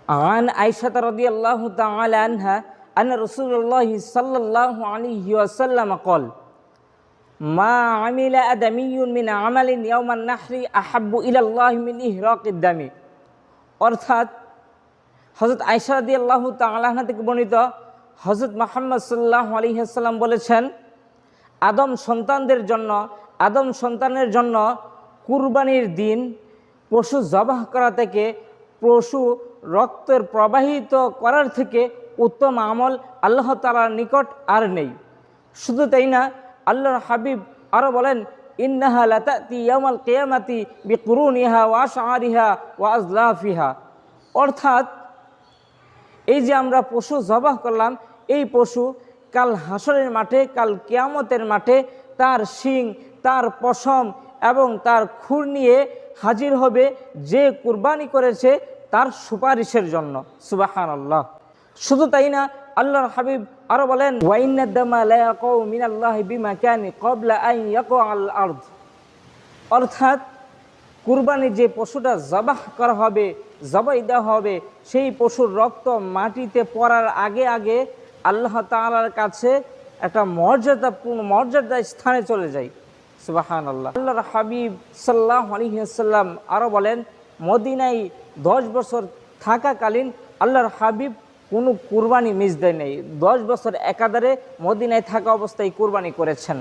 عن عائشة رضي الله تعالى عنها أن رسول الله صلى الله عليه وسلم قال ما عمل آدمي من عمل يوم النحر أحب إلى الله من إهراق الدم। অর্থাৎ হযরত আয়েশা রাদিয়াল্লাহু তাআলা আনহা থেকে বর্ণিত হযরত মুহাম্মদ সাল্লাল্লাহু আলাইহি ওয়াসাল্লাম বলেছেন, আদম সন্তানের জন্য কুরবানির দিন পশু জবাহ করা থেকে, পশু রক্তের প্রবাহিত করার থেকে উত্তম আমল আল্লাহ তাআলার নিকট আর নেই। শুধু তাই না, আল্লাহর হাবিব আরও বলেন, ইন্নাহা লাতাতি ইয়াউমাল কিয়ামাতি বিকুরুনিহা ওয়া আশআরিহা ওয়া আজলাফিহা। অর্থাৎ এই যে আমরা পশু জবাহ করলাম, এই পশু কাল হাসরের মাঠে, কাল কিয়ামতের মাঠে তার শিং, তার পশম এবং তার খুর নিয়ে হাজির হবে যে কুরবানি করেছে তার সুপারিশের জন্য। সুবহানাল্লাহ। শুধু তাই না, আল্লাহর হাবিব আরও বলেন, ওয়াইন্নাদ দামা লা ইয়াকাউ মিনাল্লাহি বিমাকানি ক্বাবলা আন ইয়াকা আল আরদ। অর্থাৎ কুরবানি যে পশুটা জবাহ করা হবে, জবাই দেওয়া হবে, সেই পশুর রক্ত মাটিতে পড়ার আগে আগে আল্লাহ তাআলার কাছে একটা মর্যাদা স্থানে চলে যায়। সুবহানাল্লাহ। আল্লাহর হাবিব সাল্লাল্লাহু আলাইহি ওয়াসাল্লাম আরও বলেন, মদিনায় 10 বছর থাকাকালীন আল্লাহর হাবিব কোনো কুরবানি মিস দেয় নেই। 10 বছর একাধারে মদিনায় থাকা অবস্থায় কুরবানি করেছেন।